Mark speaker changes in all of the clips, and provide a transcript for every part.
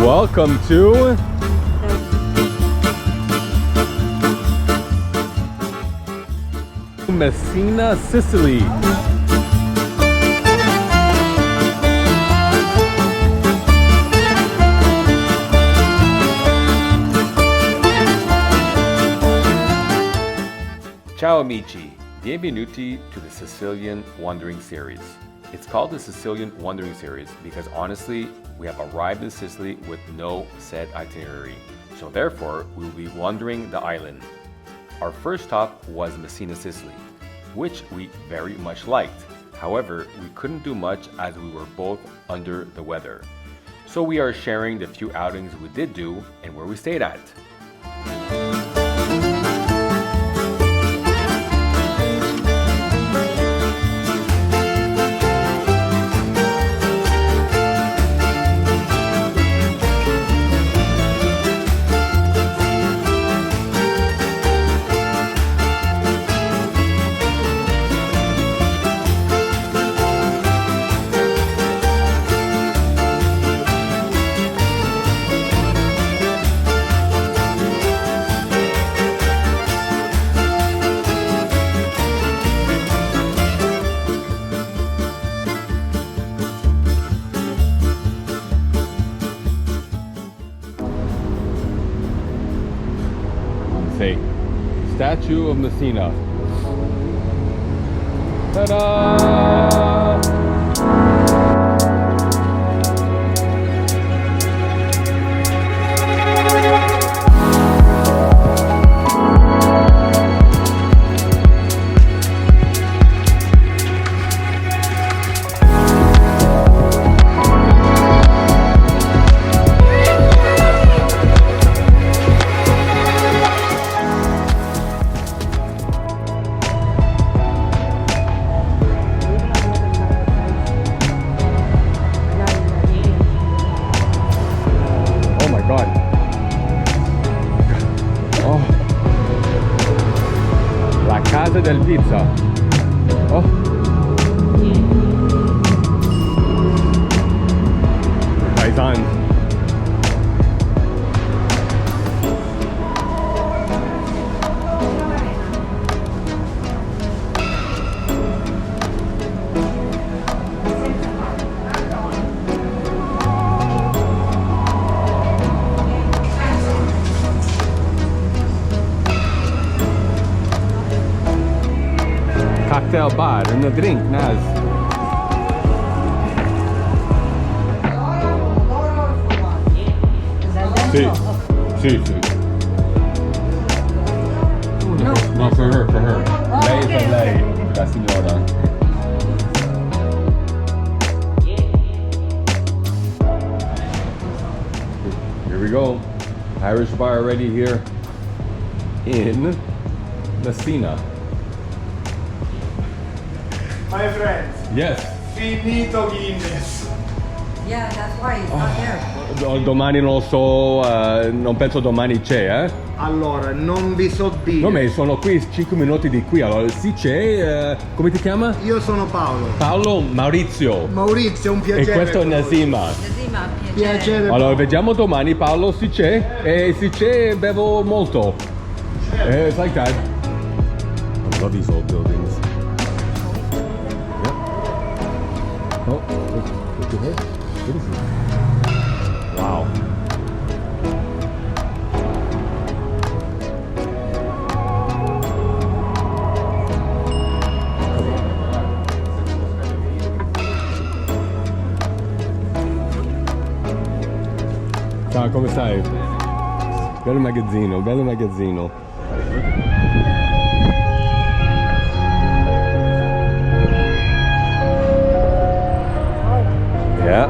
Speaker 1: Welcome to Messina, Sicily. Ciao, amici. Bevenutti to the Sicilian Wandering Series. It's called the Sicilian Wandering Series because honestly, we have arrived in Sicily with no set itinerary. So therefore, we will be wandering the island. Our first stop was Messina Sicily, which we very much liked. However, we couldn't do much as we were both under the weather. So we are sharing the few outings we did do and where we stayed at. Say, Statue of Messina. Ta-da! Casa del pizza. Oh. Paisans. Cocktail bar and a drink, Naz. Sì, sì, sì. No, for her, for her. Lei per lei, la signora. Here we go. Irish bar already here in Messina.
Speaker 2: My friends.
Speaker 1: Yes.
Speaker 2: Finito Guinness.
Speaker 3: Yeah, that's why it's not there.
Speaker 1: Domani non lo so, non penso domani c'è, eh?
Speaker 2: Allora, non vi so dire.
Speaker 1: No, ma sono qui 5 minuti di qui, allora sì c'è, come ti chiama?
Speaker 2: Io sono Paolo.
Speaker 1: Paolo Maurizio.
Speaker 2: Maurizio, un piacere.
Speaker 1: E questo è Nazima.
Speaker 3: Nazima,
Speaker 2: Piacere.
Speaker 1: Allora, vediamo domani Paolo se c'è, e se c'è bevo molto. It's like that. I love these old buildings. Oh, look at her. What is this? Wow. Ciao, come stai? Bello magazzino, bello magazzino. Yeah.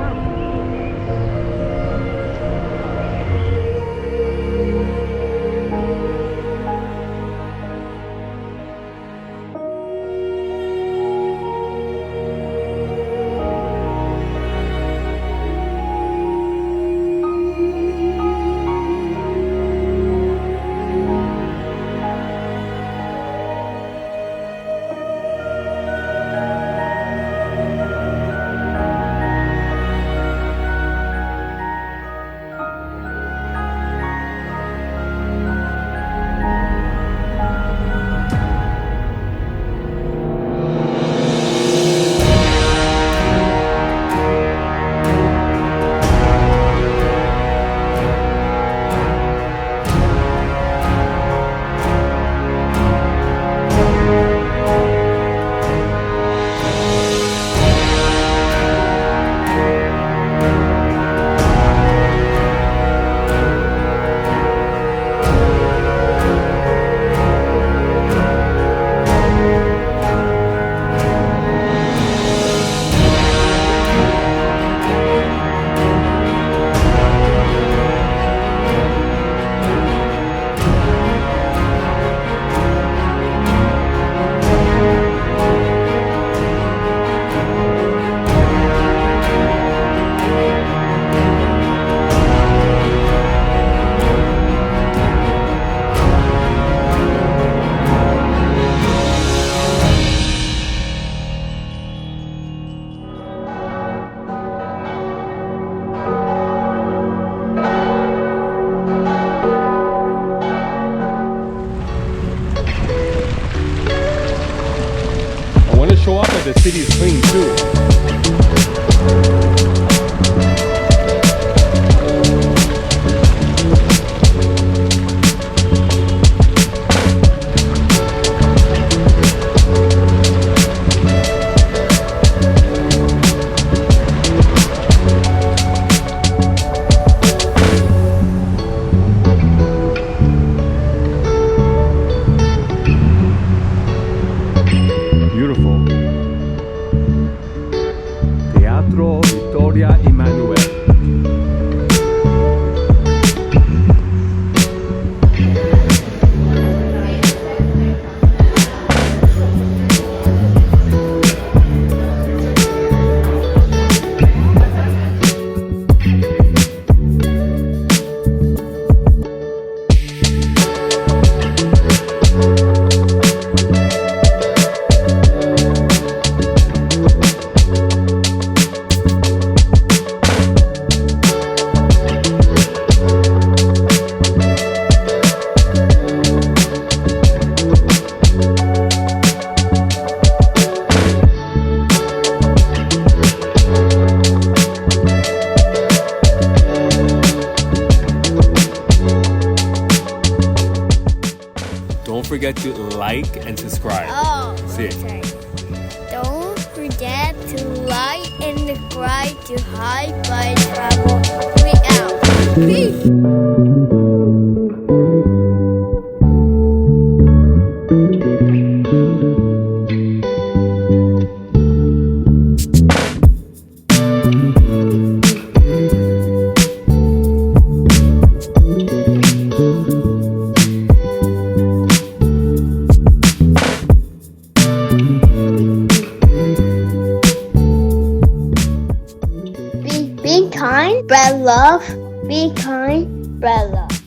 Speaker 1: the city is clean too. Beautiful. Teatro Vittoria Emanuele. Don't forget to like and subscribe.
Speaker 4: Oh,
Speaker 1: See it.
Speaker 4: okay. Don't forget to like and subscribe to High Five Travel 3 out. Peace. Be kind, spread love. Be kind, spread love.